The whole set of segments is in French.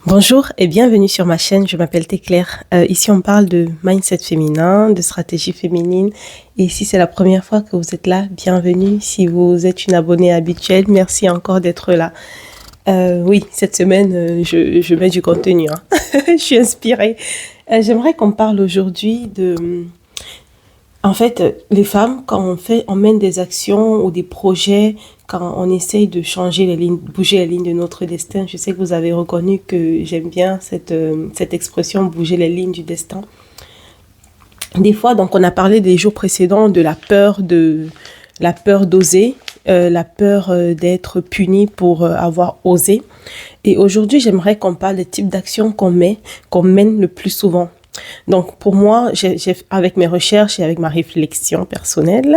Bonjour et bienvenue sur ma chaîne, je m'appelle Téclair. Ici on parle de mindset féminin, de stratégie féminine. Et si c'est la première fois que vous êtes là, bienvenue. Si vous êtes une abonnée habituelle, merci encore d'être là. Oui, cette semaine, je mets du contenu. Je suis inspirée. J'aimerais qu'on parle aujourd'hui de... En fait, les femmes, quand on mène des actions ou des projets, quand on essaye de changer les lignes, bouger les lignes de notre destin, je sais que vous avez reconnu que j'aime bien cette expression, bouger les lignes du destin. Des fois, donc, on a parlé des jours précédents de la peur d'oser, la peur d'être puni pour avoir osé. Et aujourd'hui, j'aimerais qu'on parle des types d'actions qu'on mène le plus souvent. Donc, pour moi, avec mes recherches et avec ma réflexion personnelle,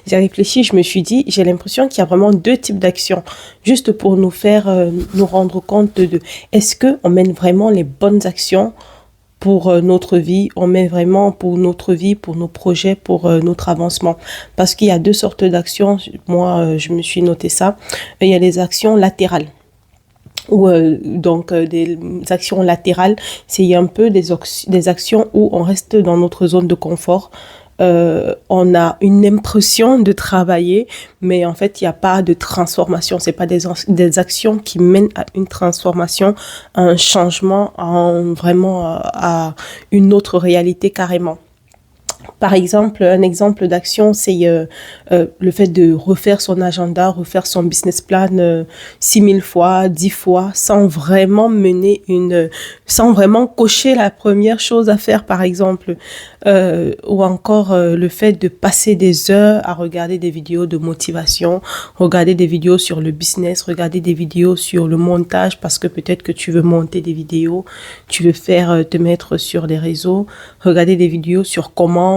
j'ai réfléchi, je me suis dit, j'ai l'impression qu'il y a vraiment deux types d'actions, juste pour nous faire nous rendre compte de est-ce qu'on mène vraiment les bonnes actions pour notre vie, on mène vraiment pour notre vie, pour nos projets, pour notre avancement. Parce qu'il y a deux sortes d'actions, moi, je me suis noté ça. Il y a les actions latérales. Des actions latérales, c'est un peu des actions où on reste dans notre zone de confort. On a une impression de travailler, mais en fait, il n'y a pas de transformation. C'est pas des actions qui mènent à une transformation, à un changement, à une autre réalité carrément. Par exemple, un exemple d'action, c'est le fait de refaire son agenda, refaire son business plan 6000 fois, 10 fois, sans vraiment sans vraiment cocher la première chose à faire, par exemple. Ou encore le fait de passer des heures à regarder des vidéos de motivation, regarder des vidéos sur le business, regarder des vidéos sur le montage, parce que peut-être que tu veux monter des vidéos, tu veux te mettre sur des réseaux, regarder des vidéos sur comment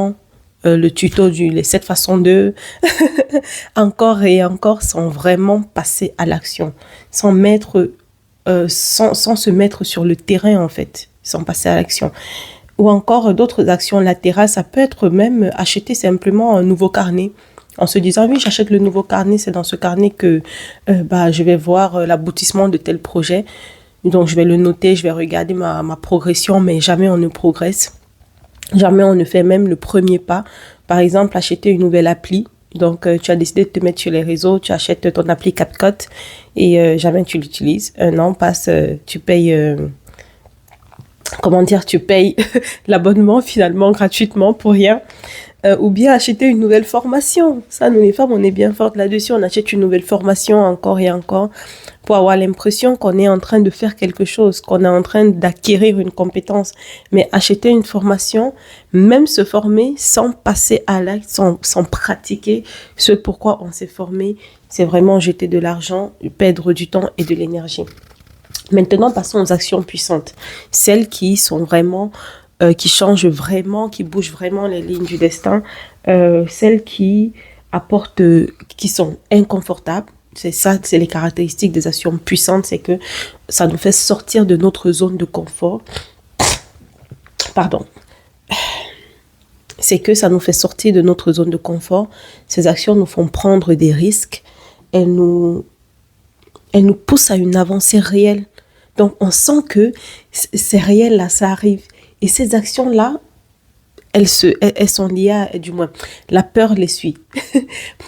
le tuto les 7 façons de encore et encore sans vraiment passer à l'action, sans se mettre sur le terrain en fait, sans passer à l'action. Ou encore d'autres actions latérales, ça peut être même acheter simplement un nouveau carnet en se disant oui, j'achète le nouveau carnet, c'est dans ce carnet que je vais voir l'aboutissement de tel projet, donc je vais le noter, je vais regarder ma progression, mais jamais on ne progresse. Jamais on ne fait même le premier pas. Par exemple, acheter une nouvelle appli. Donc, tu as décidé de te mettre sur les réseaux, tu achètes ton appli CapCut et jamais tu l'utilises. Un an passe, tu payes, tu payes l'abonnement finalement gratuitement pour rien. Ou bien acheter une nouvelle formation. Ça, nous les femmes, on est bien fortes là-dessus. On achète une nouvelle formation encore et encore pour avoir l'impression qu'on est en train de faire quelque chose, qu'on est en train d'acquérir une compétence. Mais acheter une formation, même se former sans passer à l'acte, sans pratiquer ce pourquoi on s'est formé, c'est vraiment jeter de l'argent, perdre du temps et de l'énergie. Maintenant, passons aux actions puissantes. Celles qui sont vraiment... qui changent vraiment, qui bougent vraiment les lignes du destin, celles qui apportent, qui sont inconfortables. C'est ça, c'est les caractéristiques des actions puissantes, c'est que ça nous fait sortir de notre zone de confort. Pardon. C'est que ça nous fait sortir de notre zone de confort. Ces actions nous font prendre des risques. Elles nous poussent à une avancée réelle. Donc, on sent que c'est réel, là, ça arrive. Et ces actions-là, elles sont liées du moins, la peur les suit.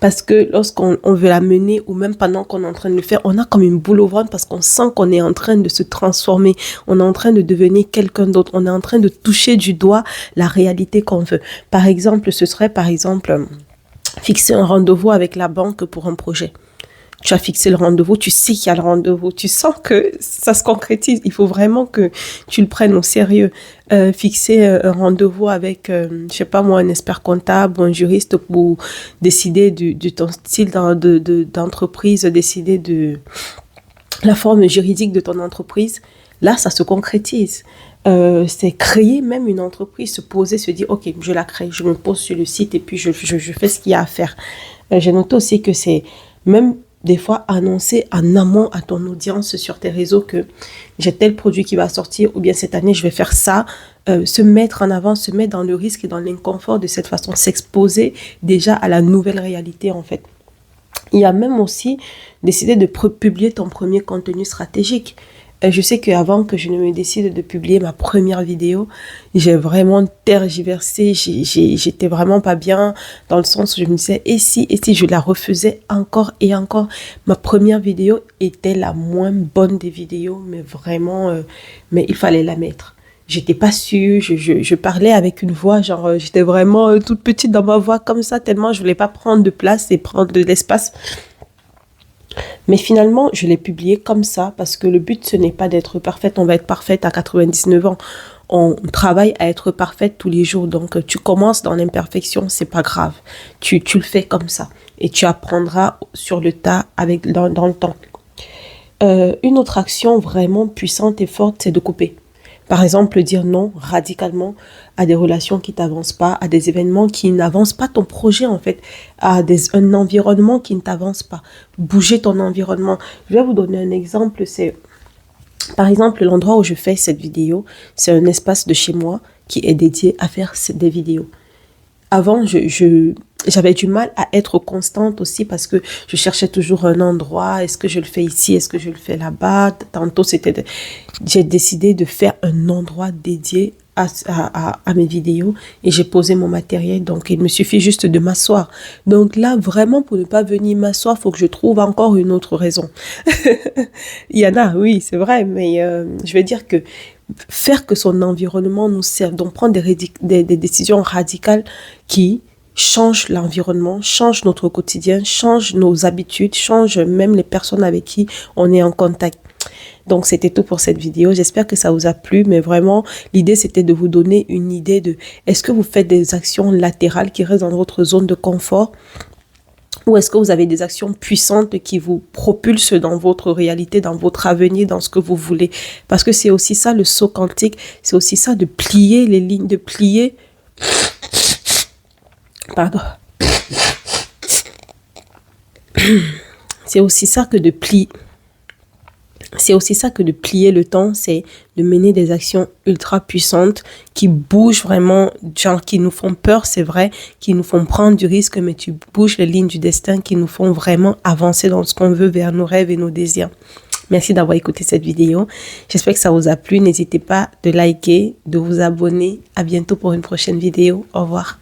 Parce que lorsqu'on veut la mener, ou même pendant qu'on est en train de le faire, on a comme une boule au ventre parce qu'on sent qu'on est en train de se transformer. On est en train de devenir quelqu'un d'autre. On est en train de toucher du doigt la réalité qu'on veut. Par exemple, ce serait fixer un rendez-vous avec la banque pour un projet. Tu as fixé le rendez-vous, tu sais qu'il y a le rendez-vous, tu sens que ça se concrétise. Il faut vraiment que tu le prennes au sérieux. Fixer un rendez-vous avec, un expert comptable ou un juriste pour décider de ton style d'entreprise, décider de la forme juridique de ton entreprise. Là, ça se concrétise. C'est créer même une entreprise, se poser, se dire, ok, je la crée, je me pose sur le site et puis je fais ce qu'il y a à faire. J'ai noté aussi que c'est même des fois annoncer en amont à ton audience sur tes réseaux que j'ai tel produit qui va sortir ou bien cette année je vais faire ça, se mettre en avant, se mettre dans le risque et dans l'inconfort de cette façon, s'exposer déjà à la nouvelle réalité en fait. Il y a même aussi décidé de publier ton premier contenu stratégique. Je sais qu'avant que je ne me décide de publier ma première vidéo, j'ai vraiment tergiversé, j'étais vraiment pas bien dans le sens où je me disais, et si je la refaisais encore et encore. Ma première vidéo était la moins bonne des vidéos, mais vraiment, mais il fallait la mettre. J'étais pas sûre, je parlais avec une voix, genre, j'étais vraiment toute petite dans ma voix comme ça, tellement je voulais pas prendre de place et prendre de l'espace. Mais finalement, je l'ai publié comme ça parce que le but, ce n'est pas d'être parfaite. On va être parfaite à 99 ans. On travaille à être parfaite tous les jours. Donc, tu commences dans l'imperfection, c'est pas grave. Tu le fais comme ça. Et tu apprendras sur le tas dans le temps. Une autre action vraiment puissante et forte, c'est de couper. Par exemple, dire non radicalement à des relations qui t'avancent pas, à des événements qui n'avancent pas ton projet en fait, à un environnement qui ne t'avance pas. Bouger ton environnement. Je vais vous donner un exemple. C'est par exemple l'endroit où je fais cette vidéo. C'est un espace de chez moi qui est dédié à faire des vidéos. Avant, j'avais du mal à être constante aussi parce que je cherchais toujours un endroit. Est-ce que je le fais ici? Est-ce que je le fais là-bas? Tantôt, j'ai décidé de faire un endroit dédié à mes vidéos et j'ai posé mon matériel. Donc, il me suffit juste de m'asseoir. Donc là, vraiment, pour ne pas venir m'asseoir, il faut que je trouve encore une autre raison. Il y en a, oui, c'est vrai, mais je vais dire que faire que son environnement nous serve, donc prendre des décisions radicales qui changent l'environnement, changent notre quotidien, changent nos habitudes, changent même les personnes avec qui on est en contact. Donc, c'était tout pour cette vidéo. J'espère que ça vous a plu, mais vraiment, l'idée, c'était de vous donner une idée de est-ce que vous faites des actions latérales qui restent dans votre zone de confort? Ou est-ce que vous avez des actions puissantes qui vous propulsent dans votre réalité, dans votre avenir, dans ce que vous voulez? Parce que c'est aussi ça le saut quantique, c'est aussi ça de plier les lignes, de plier... Pardon. C'est aussi ça que de plier... C'est aussi ça que de plier le temps, c'est de mener des actions ultra puissantes qui bougent vraiment, genre qui nous font peur, c'est vrai, qui nous font prendre du risque, mais tu bouges les lignes du destin qui nous font vraiment avancer dans ce qu'on veut vers nos rêves et nos désirs. Merci d'avoir écouté cette vidéo. J'espère que ça vous a plu. N'hésitez pas de liker, de vous abonner. À bientôt pour une prochaine vidéo. Au revoir.